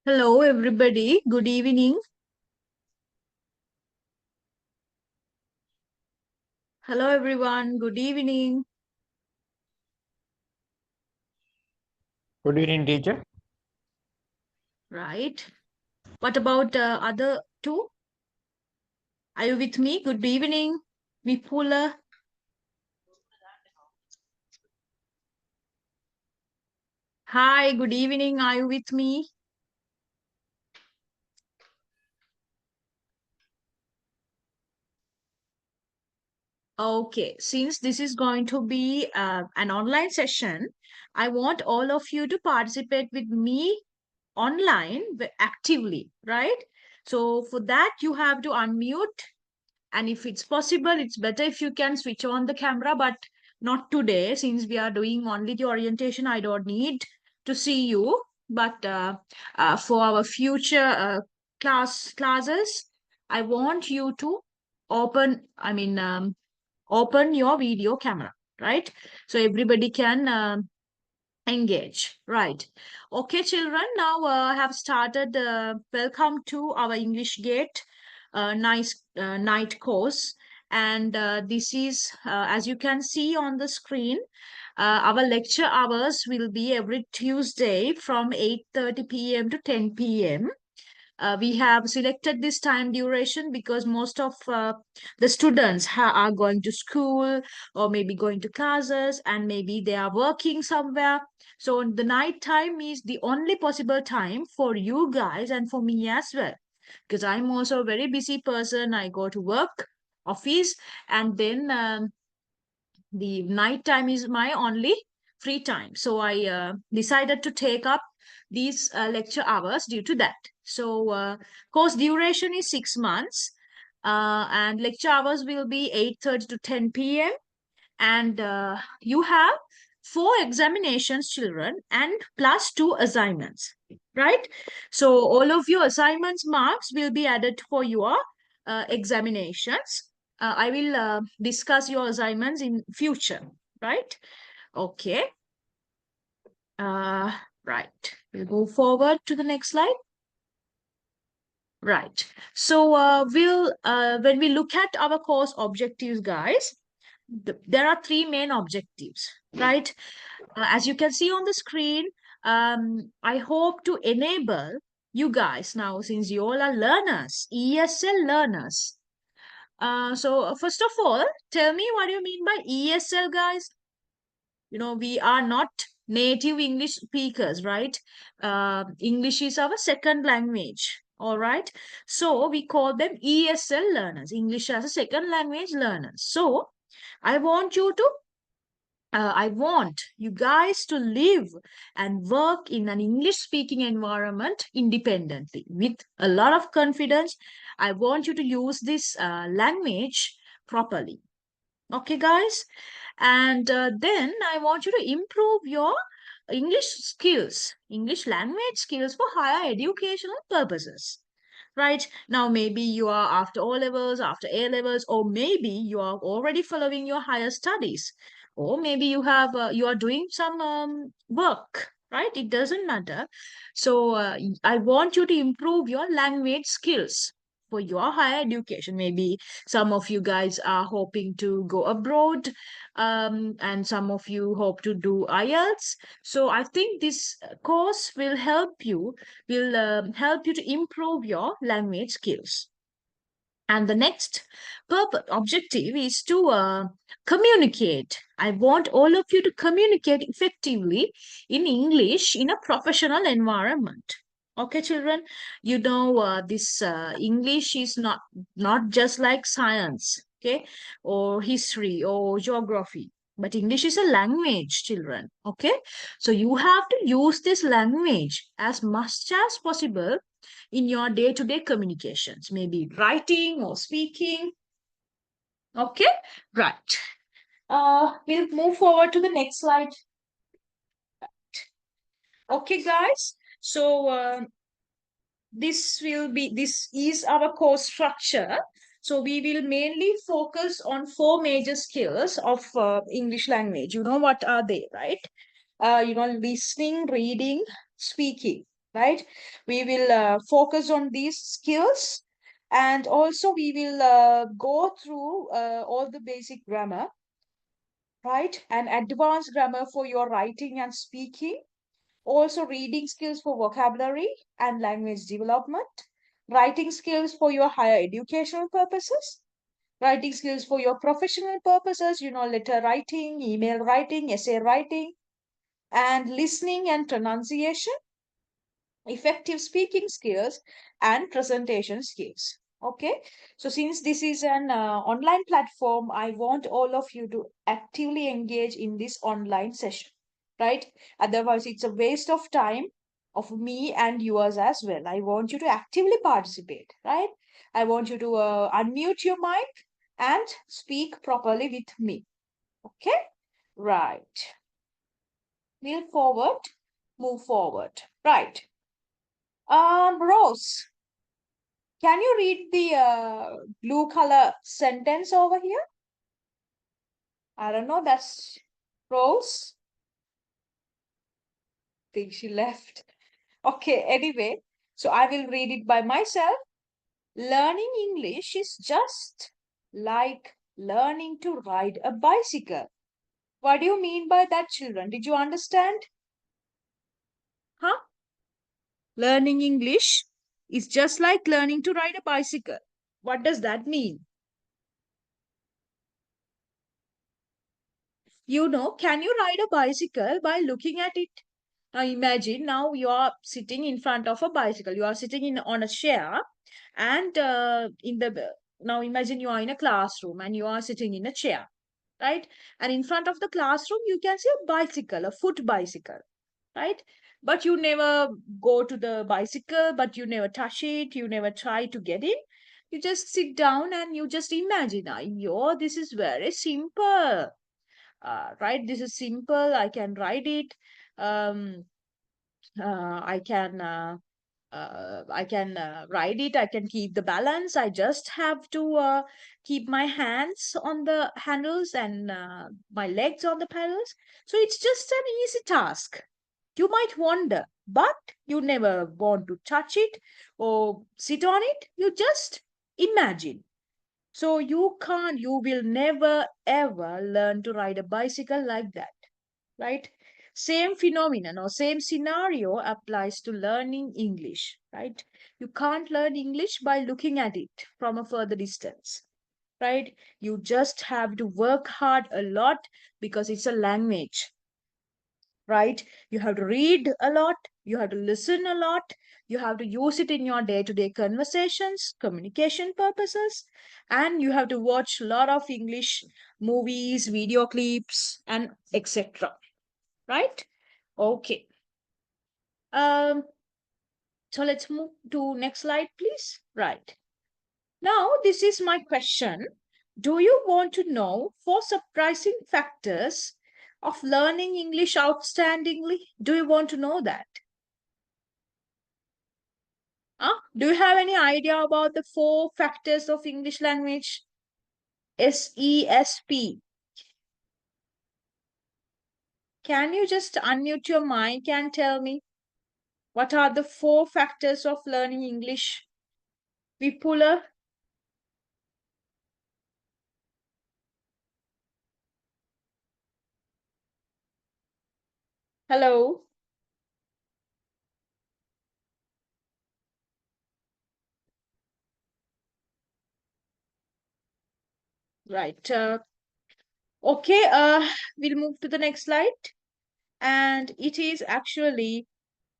Hello, everybody. Good evening. Hello, everyone. Good evening. Good evening, teacher. Right. What about other two? Are you with me? Good evening, Vipula. Hi. Good evening. Are you with me? Okay. Since this is going to be an online session, I want all of you to participate with me online actively, right? So for that, you have to unmute. And if it's possible, it's better if you can switch on the camera, but not today since we are doing only the orientation. I don't need to see you, but for our future classes, I want you to open your video camera, right? So everybody can engage, right? Okay, children, now I have started. Welcome to our English Gate nice night course. And this is, as you can see on the screen, our lecture hours will be every Tuesday from 8:30 p.m. to 10 p.m. We have selected this time duration because most of the students are going to school or maybe going to classes and maybe they are working somewhere. So the night time is the only possible time for you guys and for me as well, because I'm also a very busy person. I go to work, office, and then the night time is my only free time. So I decided to take up these lecture hours due to that. So course duration is 6 months, and lecture hours will be 8:30 to 10 p.m. And you have four examinations, children, and plus two assignments, right? So all of your assignments marks will be added for your examinations. I will discuss your assignments in future, right? Okay. uh, right, we'll go forward to the next slide. Right. So we'll when we look at our course objectives, guys, there are three main objectives, right? As you can see on the screen, I hope to enable you guys now, since you all are learners, ESL learners. So first of all, tell me what you mean by ESL, guys. We are not native English speakers, right? English is our second language. All right. So we call them ESL learners, English as a second language learners. So I want you guys to live and work in an English speaking environment independently with a lot of confidence. I want you to use this language properly. Okay, guys? And then I want you to improve your English skills, English language skills for higher educational purposes. Right now, maybe you are after O levels, after A levels, or maybe you are already following your higher studies, or maybe you are doing some work. Right? It doesn't matter. So I want you to improve your language skills for your higher education. Maybe some of you guys are hoping to go abroad, and some of you hope to do IELTS. So I think this course will help you to improve your language skills. And the next objective is to communicate. I want all of you to communicate effectively in English in a professional environment. Okay, children, this English is not just like science, okay, or history or geography, but English is a language, children. Okay, so you have to use this language as much as possible in your day-to-day communications, maybe writing or speaking. Okay, right. We'll move forward to the next slide. Okay, guys. So this is our course structure. So we will mainly focus on four major skills of English language. You know what are they, right? Listening, reading, speaking. right? We will focus on these skills, and also we will go through all the basic grammar, right? And advanced grammar for your writing and speaking, also reading skills for vocabulary and language development, writing skills for your higher educational purposes, writing skills for your professional purposes, letter writing, email writing, essay writing, and listening and pronunciation, effective speaking skills, and presentation skills. Okay, so since this is an online platform, I want all of you to actively engage in this online session, right? Otherwise it's a waste of time of me and yours as well. I want you to actively participate, right? I want you to unmute your mic and speak properly with me. Okay, right, move forward, move forward, right. Rose, can you read the blue color sentence over here? I don't know, that's Rose. Think she left. Okay, anyway, so I will read it by myself. Learning English is just like learning to ride a bicycle. What do you mean by that, children? Did you understand? Huh? Learning English is just like learning to ride a bicycle. What does that mean? Can you ride a bicycle by looking at it? Now imagine now you are sitting in front of a bicycle. You are sitting in on a chair, and now imagine you are in a classroom and you are sitting in a chair, right? And in front of the classroom you can see a bicycle, a foot bicycle, right? But you never go to the bicycle, but you never touch it, you never try to get in. You just sit down and you just imagine, yo, this is very simple, right? This is simple. I can ride it. Um, I can ride it. I can keep the balance. I just have to keep my hands on the handles and my legs on the pedals. So it's just an easy task. You might wonder, but you never want to touch it or sit on it. You just imagine. So you will never ever learn to ride a bicycle like that, right? Same phenomenon or same scenario applies to learning English, right? You can't learn English by looking at it from a further distance, right? You just have to work hard a lot because it's a language, right? You have to read a lot, you have to listen a lot, you have to use it in your day to day conversations, communication purposes, and you have to watch a lot of English movies, video clips, and etc. Right? Okay. Um, so let's move to next slide, please. Right. Now, this is my question. Do you want to know 4 surprising factors of learning English outstandingly? Do you want to know that? Do you have any idea about the 4 factors of English language? SESP. Can you just unmute your mic and tell me what are the 4 factors of learning English? Vipula? Hello? Right. Okay, we'll move to the next slide. And it is actually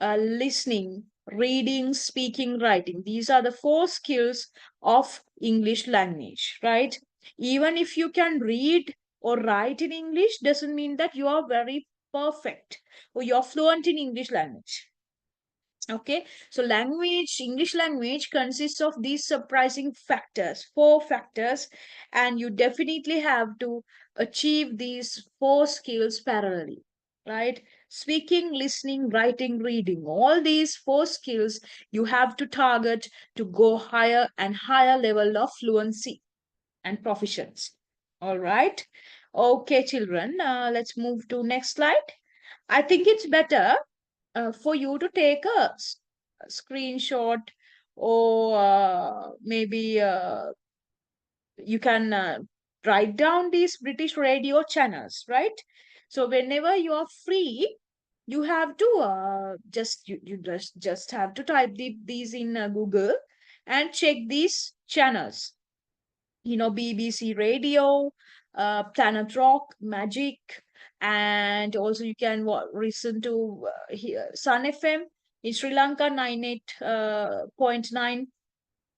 listening, reading, speaking, writing. These are the 4 skills of English language, right? Even if you can read or write in English, doesn't mean that you are very perfect or you're fluent in English language. Okay, so English language consists of these surprising factors, 4 factors, and you definitely have to achieve these 4 skills parallelly, right? Speaking, listening, writing, reading, all these 4 skills you have to target to go higher and higher level of fluency and proficiency. All right. Okay, children, let's move to next slide. I think it's better for you to take a screenshot, or maybe you can write down these British radio channels, right? So whenever you are free, you have to just have to type these in Google and check these channels. BBC Radio, Planet Rock, Magic, and also you can listen to Sun FM in Sri Lanka 98.9,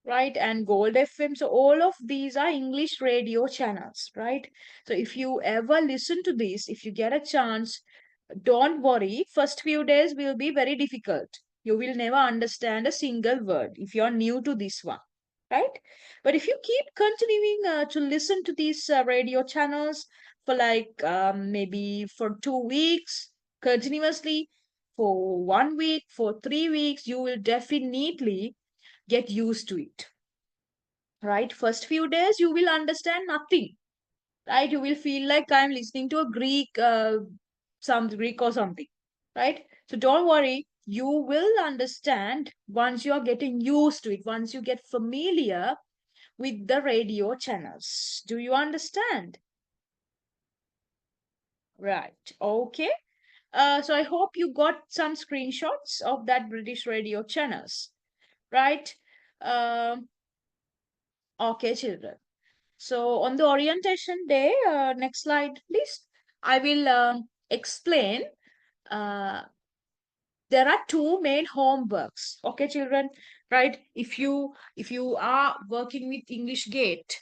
right? And Gold FM. So all of these are English radio channels, right? So if you ever listen to this, if you get a chance, don't worry. First few days will be very difficult. You will never understand a single word if you're new to this one, right? But if you keep continuing to listen to these radio channels for like maybe for 2 weeks continuously, for 1 week, for 3 weeks, you will definitely get used to it, right? First few days you will understand nothing, right? You will feel like I'm listening to a Greek, some Greek or something, right? So don't worry, you will understand once you are getting used to it, once you get familiar with the radio channels. Do you understand? Right. Okay. So I hope you got some screenshots of that British radio channels, right? Um, okay, children. So on the orientation day, next slide, please. I will explain. Uh, there are two main homeworks. Okay, children, right? If you are working with EnglishGate,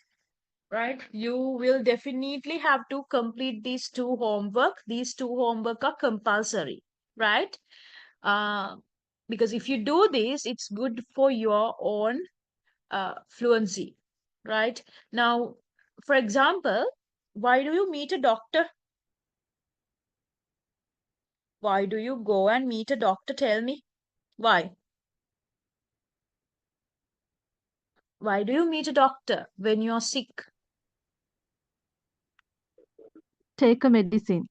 right, you will definitely have to complete these two homework. These two homework are compulsory, right? Uh, because if you do this, it's good for your own fluency, right? Now, for example, why do you meet a doctor? Why do you go and meet a doctor? Tell me. Why? Why do you meet a doctor when you're sick? Take a medicine.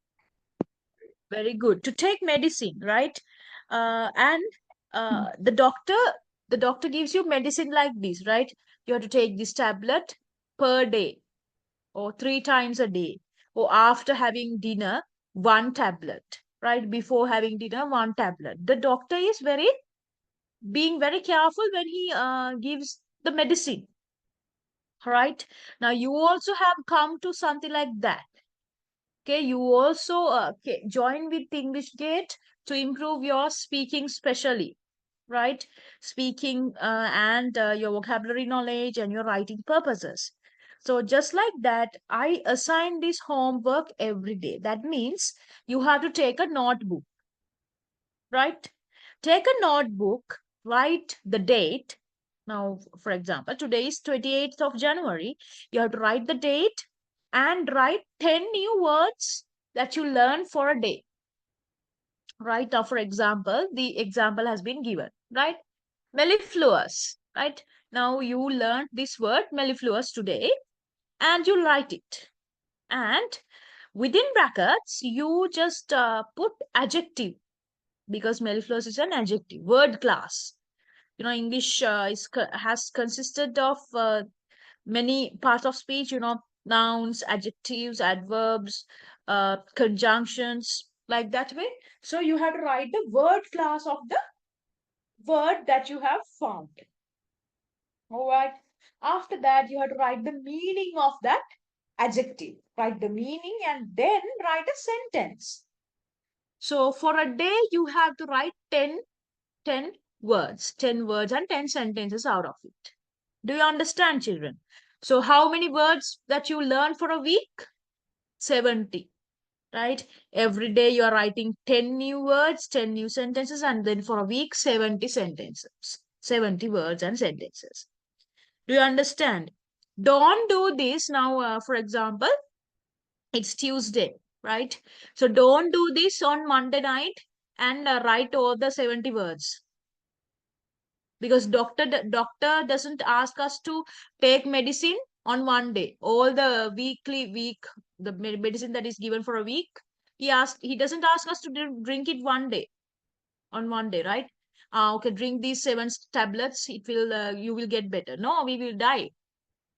Very good. To take medicine, right? And the doctor gives you medicine like this, right? You have to take this tablet per day, or 3 times a day, or after having dinner, one tablet, right? Before having dinner, one tablet. The doctor is being very careful when he gives the medicine, right? Now you also have come to something like that. Okay, you also join with EnglishGate to improve your speaking, specially, right? Speaking and your vocabulary knowledge and your writing purposes. So just like that, I assign this homework every day. That means you have to take a notebook, right? Take a notebook, write the date. Now, for example, today is 28th of January. You have to write the date and write 10 new words that you learn for a day. Right now, for example, the example has been given, right? Mellifluous, right? Now you learned this word mellifluous today and you write it. And within brackets, you just put adjective, because mellifluous is an adjective word class. English has consisted of many parts of speech, nouns, adjectives, adverbs, conjunctions, like that way. So you have to write the word class of the word that you have found. All right. After that, you have to write the meaning of that adjective. Write the meaning and then write a sentence. So for a day, you have to write 10 words, 10 words and 10 sentences out of it. Do you understand, children? So how many words that you learn for a week? 70, right? Every day you are writing 10 new words, 10 new sentences, and then for a week, 70 sentences, 70 words and sentences. Do you understand? Don't do this now. For example, it's Tuesday, right? So don't do this on Monday night and write all the 70 words, because doctor doesn't ask us to take medicine on one day. All the the medicine that is given for a week, he doesn't ask us to drink it one day, on one day, right? Okay, drink these 7 tablets, it will you will get better. No, we will die,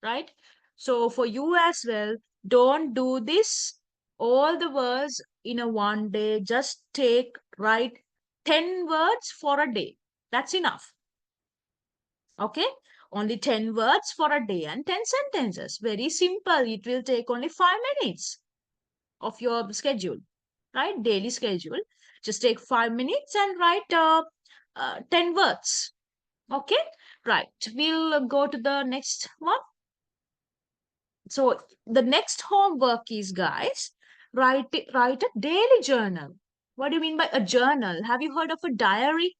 right? So for you as well, don't do this all the words in a one day. Just write 10 words for a day. That's enough. Okay, only 10 words for a day and 10 sentences. Very simple. It will take only 5 minutes of your schedule, right? Daily schedule. Just take 5 minutes and write 10 words. Okay, right. We'll go to the next one. So the next homework is, guys, write a daily journal. What do you mean by a journal? Have you heard of a diary?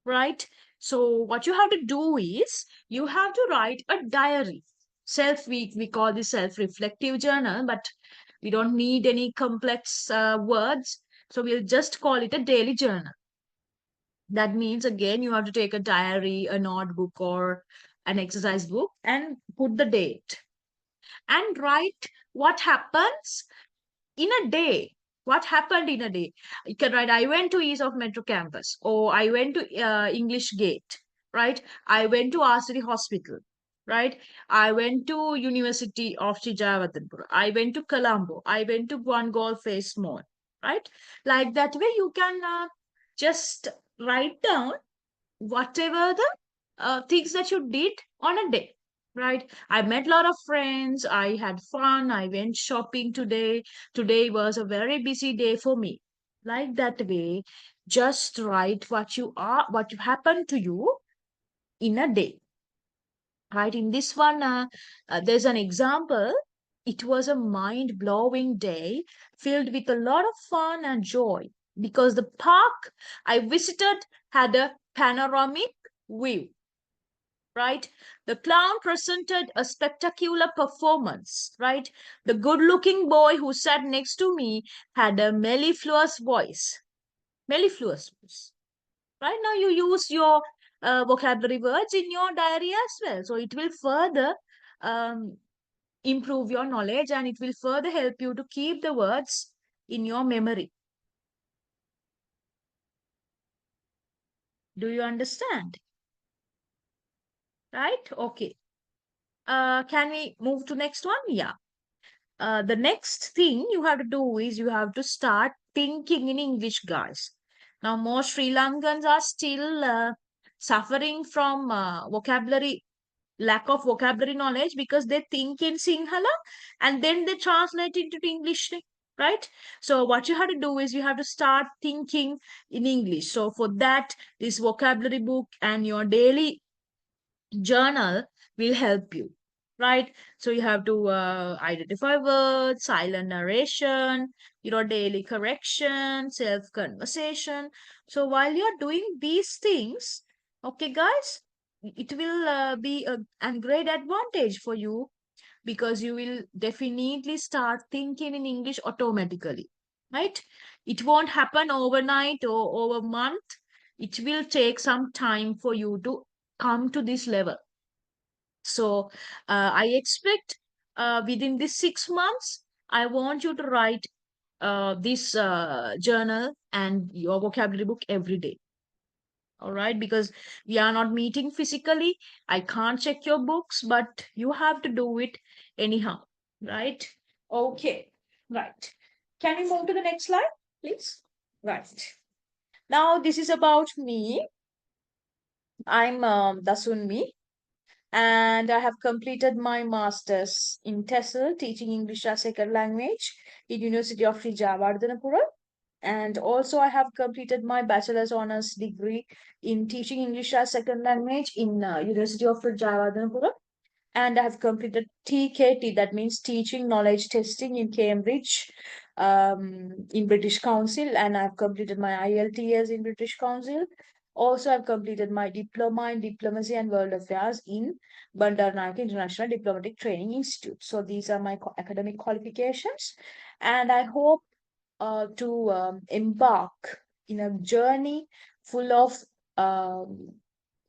Right? So what you have to do is you have to write a diary. We call this self-reflective journal, but we don't need any complex words. So we'll just call it a daily journal. That means again you have to take a diary, a notebook, or an exercise book and put the date and write what happens in a day. What happened in a day? You can write, I went to East of Metro Campus, or I went to English Gate, right? I went to RCD Hospital, right? I went to University of Chijavathanpura. I went to Colombo. I went to One Golf Face Mall, right? Like that way, you can just write down whatever the things that you did on a day, right? I met a lot of friends, I had fun, I went shopping today. Today was a very busy day for me. Like that way, just write what happened to you in a day, right? In this one, there's an example. It was a mind-blowing day filled with a lot of fun and joy because the park I visited had a panoramic view, right? The clown presented a spectacular performance, right? The good looking boy who sat next to me had a mellifluous voice. Mellifluous voice. Right now, you use your vocabulary words in your diary as well. So it will further um, improve your knowledge and it will further help you to keep the words in your memory. Do you understand? Right? Okay. Can we move to next one? Yeah. The next thing you have to do is you have to start thinking in English, guys. Now, most Sri Lankans are still suffering from lack of vocabulary knowledge because they think in Sinhala and then they translate it into English, right? So, what you have to do is you have to start thinking in English. So, for that, this vocabulary book and your daily journal will help you, right? So you have to identify words, silent narration, daily correction, self conversation. So while you're doing these things, okay, guys, it will be a great advantage for you because you will definitely start thinking in English automatically, right? It won't happen overnight or over a month. It will take some time for you to come to this level. So I expect within this 6 months, I want you to write this journal and your vocabulary book every day. All right, because we are not meeting physically. I can't check your books, but you have to do it anyhow, right? Okay, right. Can we move to the next slide, please? Right. Now, this is about me. I'm Dasunmi, and I have completed my master's in TESOL, teaching English as second language, in University of Vijayawardhanapura. And also I have completed my bachelor's honors degree in teaching English as second language in University of Vijayawardhanapura. And I have completed TKT, that means Teaching Knowledge Testing in Cambridge, in British Council, and I've completed my IELTS in British Council. Also, I've completed my diploma in diplomacy and world affairs in Bandaranaike International Diplomatic Training Institute. So these are my academic qualifications, and I hope to embark in a journey full of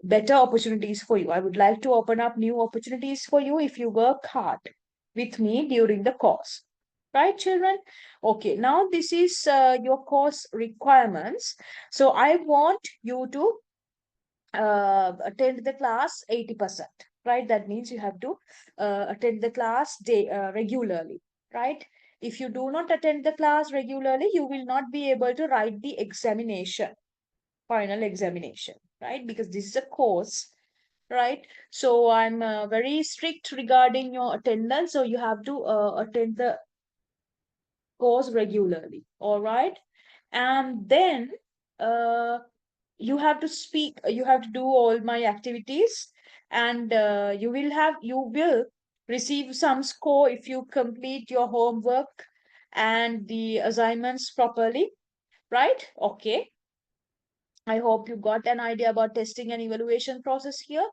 better opportunities for you. I would like to open up new opportunities for you if you work hard with me during the course. Right, children? Okay, now this is your course requirements. So I want you to attend the class 80%, right? That means you have to attend the class regularly, right? If you do not attend the class regularly, you will not be able to write the examination, final examination, right? Because this is a course, right? So I'm very strict regarding your attendance. So you have to attend the course regularly, all right? And then uh, you have to speak, you have to do all my activities, and you will receive some score if you complete your homework and the assignments properly, right? Okay, I hope you got an idea about testing and evaluation process here,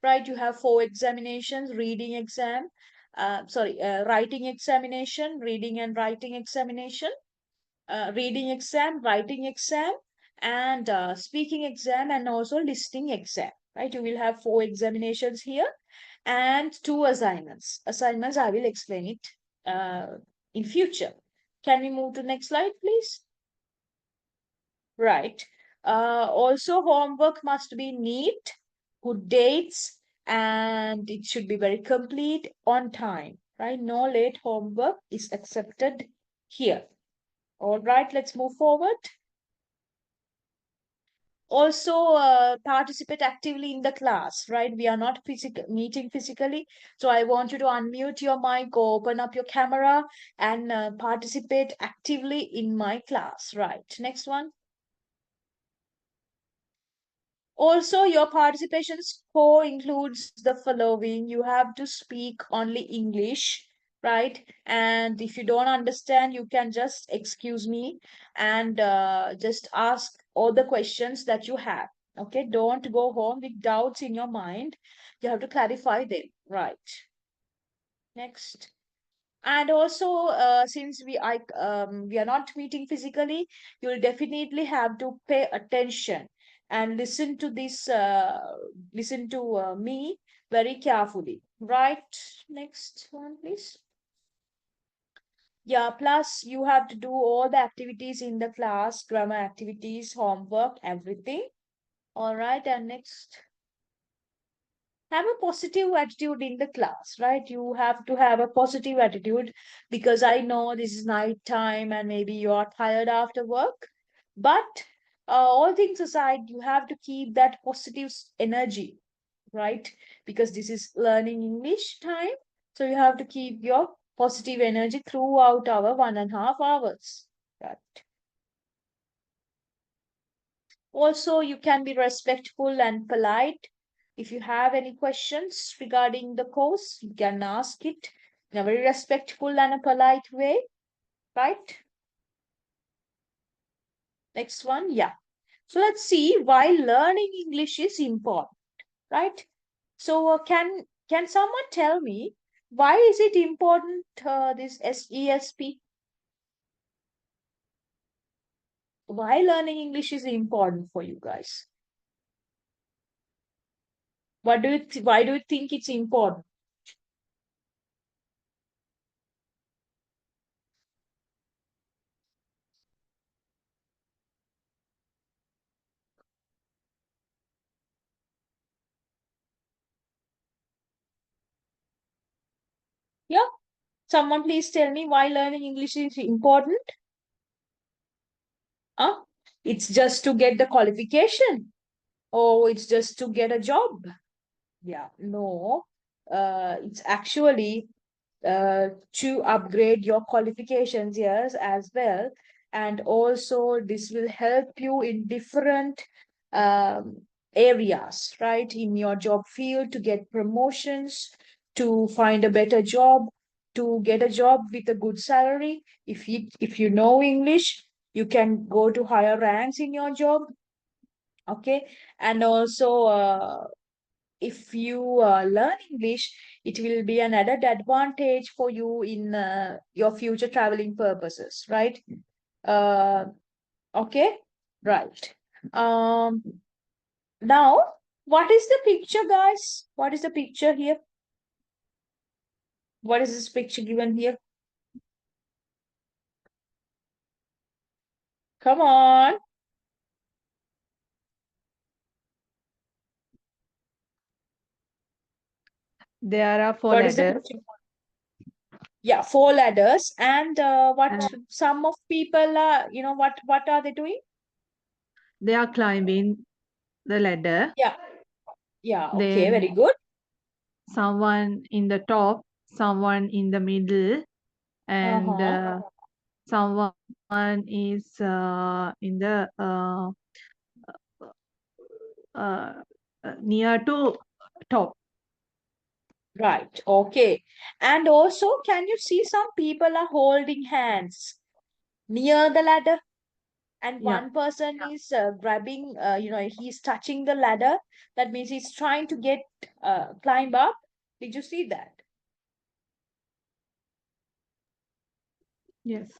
right? You have four examinations: reading exam, writing examination, reading and writing examination, reading exam, writing exam, and speaking exam, and also listening exam, right? You will have four examinations here and two assignments. Assignments, I will explain it in future. Can we move to next slide, please? Right. Also, homework must be neat, good dates, and it should be very complete on time, right? No late homework is accepted here. All right, let's move forward. Also, participate actively in the class, right? We are not meeting physically. So I want you to unmute your mic or open up your camera and participate actively in my class, right? Next one. Also, your participation score includes the following. You have to speak only English, right? And if you don't understand, you can just excuse me and just ask all the questions that you have. Okay, don't go home with doubts in your mind. You have to clarify them, right? Next. And also, since we are not meeting physically, you will definitely have to pay attention and listen to me very carefully, right? Next one, please. Yeah, plus you have to do all the activities in the class, grammar activities, homework, everything. All right, and next, have a positive attitude in the class, right? You have to have a positive attitude, because I know this is night time and maybe you are tired after work, but all things aside, you have to keep that positive energy, right? Because this is learning English time, so you have to keep your positive energy throughout our 1.5 hours, right? Also, you can be respectful and polite. If you have any questions regarding the course, you can ask it in a very respectful and a polite way, right? Next one, yeah. So let's see why learning English is important, right? So can someone tell me why is it important, this SESP? Why learning English is important for you guys? Why do you think it's important? Yeah. Someone please tell me why learning English is important? Huh? It's just to get the qualification, or it's just to get a job? Yeah, no. It's actually to upgrade your qualifications, yes, as well. And also, this will help you in different um, areas, right? In your job field, to get promotions, to find a better job, to get a job with a good salary. If you know English, you can go to higher ranks in your job. Okay, and also if you learn English, it will be an added advantage for you in your future traveling purposes, right? Uh, okay, right. Um, Now, what is the picture, guys? What is the picture here? What is this picture given here? Come on. There are four What is the ladders, question? Yeah, four ladders. And what and some of people are, what are they doing? they are climbing the ladder. Yeah, yeah, okay, very Then good. someone in the top, someone in the middle, and Uh-huh. someone is in the uh, near to top. Right, okay. And also, can you see some people are holding hands near the ladder? And Yeah. one person is grabbing, he's touching the ladder. That means he's trying to get climb up. Did you see that? Yes.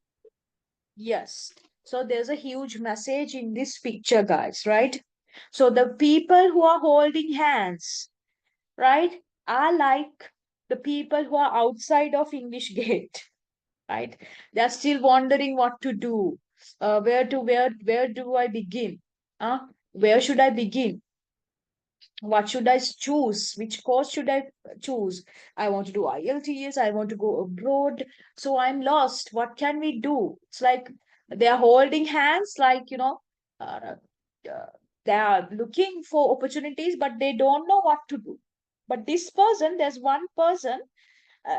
Yes. So there's a huge message in this picture, guys, right? So the people who are holding hands, right, are like the people who are outside of English Gate, right? They're still wondering what to do. Where do I begin? Where should I begin? What should I choose? Which course should I choose? I want to do IELTS. I want to go abroad. So I'm lost. What can we do? It's like they are holding hands, like, uh, uh, they are looking for opportunities, but they don't know what to do. But this person, there's one person,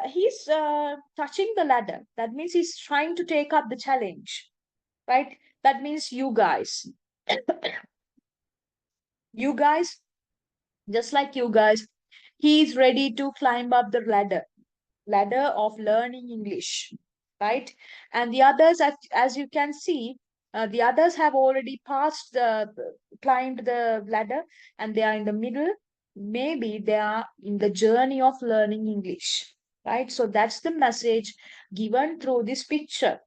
he's touching the ladder. That means he's trying to take up the challenge, right? That means you guys, you guys, just like you guys, he's ready to climb up the ladder of learning English, right? And the others, as you can see, the others have already climbed the ladder, and they are in the middle. Maybe they are in the journey of learning English, right? So that's the message given through this picture,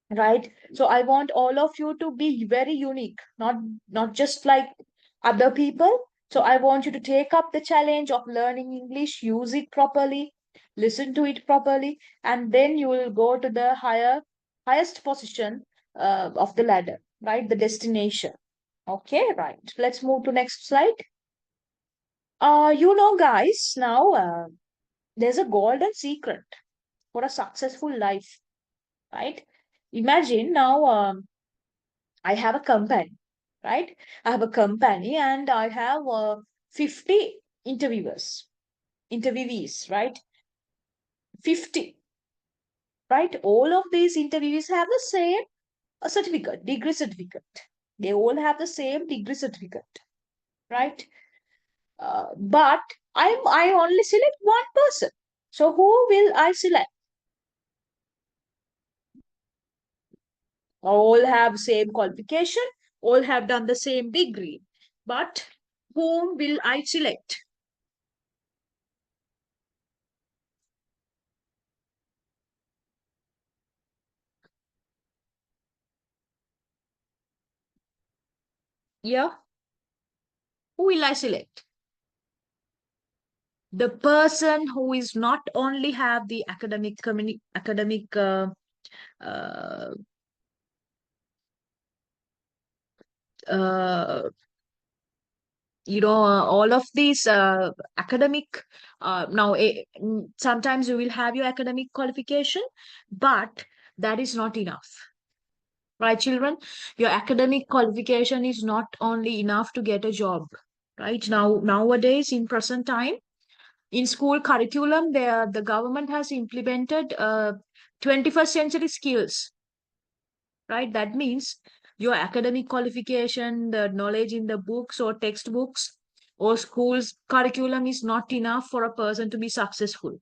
right? So I want all of you to be very unique, not just like other people. So I want you to take up the challenge of learning English, use it properly, listen to it properly, and then you will go to the highest position of the ladder, right? The destination. Okay, right, let's move to next slide. Guys, now there's a golden secret for a successful life, right? Imagine now, I have a company, right? I have a company and I have 50 interviewees, right? 50, right? All of these interviewees have the same certificate, degree certificate. They all have the same degree certificate, right? But I only select one person. So who will I select? All have same qualification, all have done the same degree. But whom will I select? Yeah, who will I select? The person who is not only have the academic uh, uh, all of these academic sometimes you will have your academic qualification, but that is not enough, right, children? Your academic qualification is not only enough to get a job, right? Nowadays, in present time, in school curriculum, the government has implemented 21st century skills, right? That means your academic qualification, the knowledge in the books or textbooks or school's curriculum is not enough for a person to be successful,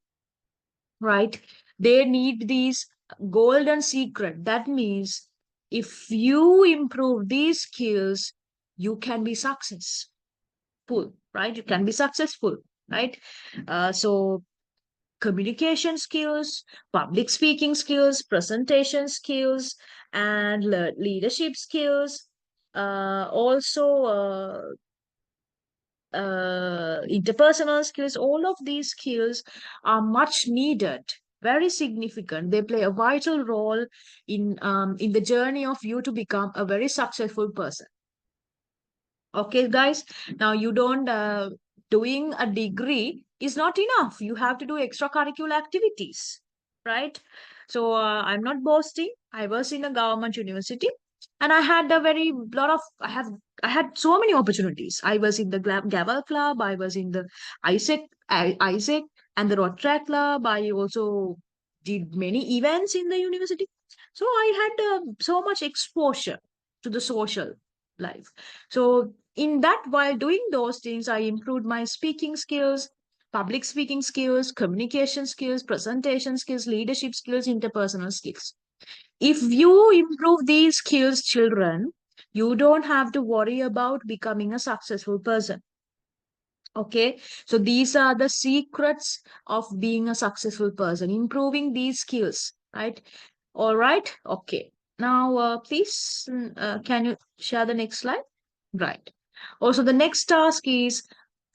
right? They need these golden secret. That means if you improve these skills, you can be successful, right? You can be successful, right? So communication skills, public speaking skills, presentation skills, and leadership skills. Also, interpersonal skills. All of these skills are much needed very significant. They play a vital role in the journey of you to become a very successful person. Okay, guys. Now you don't doing a degree is not enough. You have to do extracurricular activities, right? So I'm not boasting. I was in a government university, and I had a very lot of. I had so many opportunities. I was in the Gavel Club. I was in the Isaac and the Rotary Club. I also did many events in the university. So I had so much exposure to the social life. So in that, while doing those things, I improved my speaking skills, public speaking skills, communication skills, presentation skills, leadership skills, interpersonal skills. If you improve these skills, children, you don't have to worry about becoming a successful person. Okay, so these are the secrets of being a successful person, improving these skills, right? All right, okay. Now, please, can you share the next slide? Right. Also, the next task is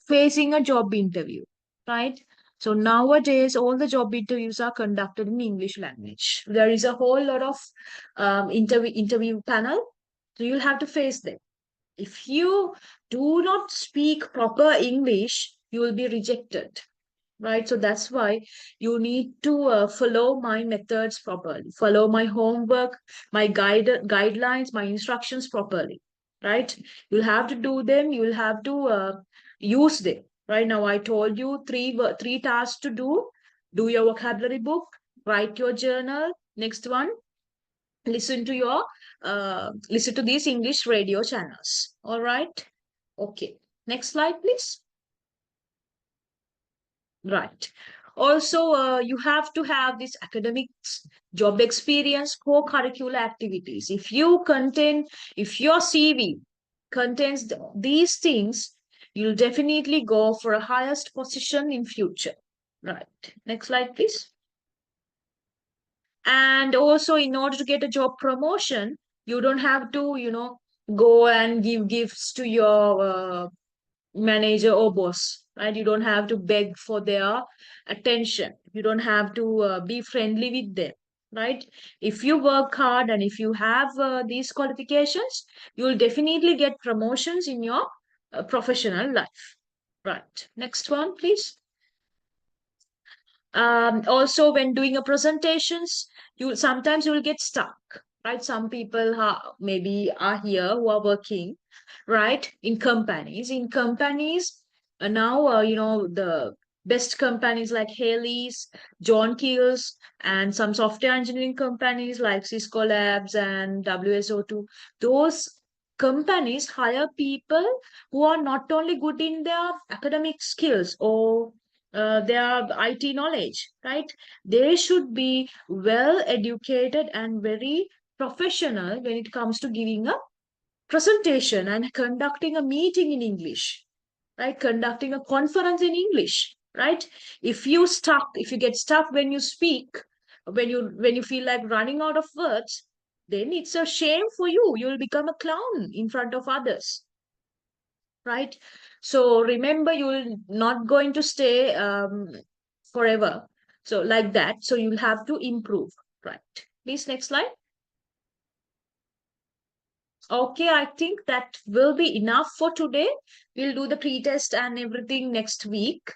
facing a job interview, right? So nowadays, all the job interviews are conducted in English language. There is a whole lot of interview panel, so you'll have to face them. If you do not speak proper English, you will be rejected, right? So that's why you need to follow my methods properly, follow my homework, my guidelines, my instructions properly, right? You'll have to do them. You'll have to use them. Right now, I told you three tasks to do. Do your vocabulary book, write your journal. Next one, listen to these English radio channels. All right. Okay. Next slide, please. Right. Also, you have to have this academics, job experience, co-curricular activities. If your CV contains these things, you'll definitely go for a highest position in future. Right. Next slide, please. And also, in order to get a job promotion, you don't have to, go and give gifts to your manager or boss, right? You don't have to beg for their attention. You don't have to be friendly with them, right? If you work hard and if you have these qualifications, you'll definitely get promotions in your professional life. Right. Next one, please. Also, when doing a presentations, you sometimes you will get stuck, right? Some people maybe are here who are working, right, in companies. Now, the best companies like Haley's, John Keel's, and some software engineering companies like Cisco Labs and WSO2. Those companies hire people who are not only good in their academic skills or their IT knowledge, right? They should be well educated and very professional when it comes to giving a presentation and conducting a meeting in English, right? Conducting a conference in English, right? If you get stuck when you speak, when you feel like running out of words, then it's a shame for you. You'll become a clown in front of others, right? So remember, you're not going to stay forever. So like that. So you'll have to improve, right? Please, next slide. Okay, I think that will be enough for today. We'll do the pre-test and everything next week,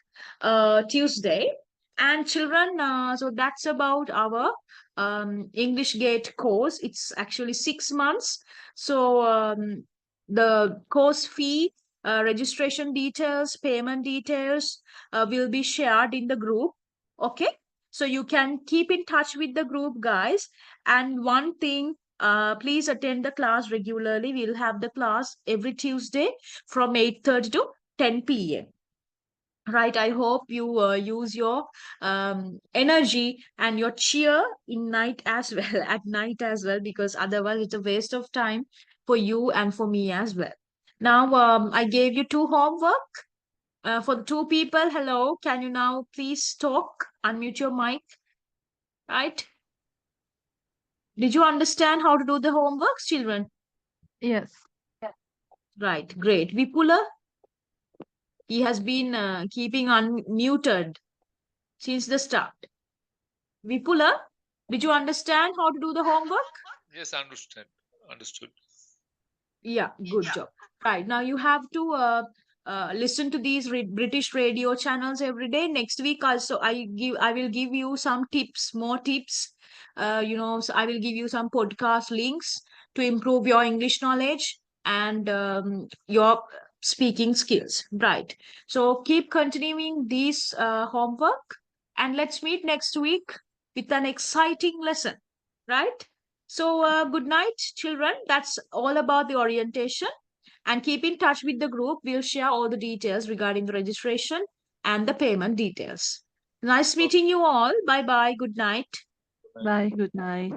Tuesday. And children, so that's about our EnglishGate course. It's actually 6 months. So the course fee, registration details, payment details will be shared in the group. Okay, so you can keep in touch with the group, guys. And one thing, please attend the class regularly. We'll have the class every Tuesday from 8:30 to 10 p.m. Right, I hope you use your energy and your cheer in night as well, at night as well, because otherwise it's a waste of time for you and for me as well. Now, I gave you two homework for the two people. Hello, can you now please talk? Unmute your mic, right? Did you understand how to do the homeworks, children? Yes. Right, great. Vipula, he has been keeping unmuted since the start. Vipula, did you understand how to do the homework? Yes, understand. Understood. Yeah, good job. Right. Now you have to listen to these British radio channels every day. Next week also I will give you some tips, more tips. So I will give you some podcast links to improve your English knowledge and your speaking skills. Right. So keep continuing this homework and let's meet next week with an exciting lesson. Right. So, good night, children. That's all about the orientation. And keep in touch with the group. We'll share all the details regarding the registration and the payment details. Nice Okay. meeting you all. Bye bye. Good night. Bye. Good night.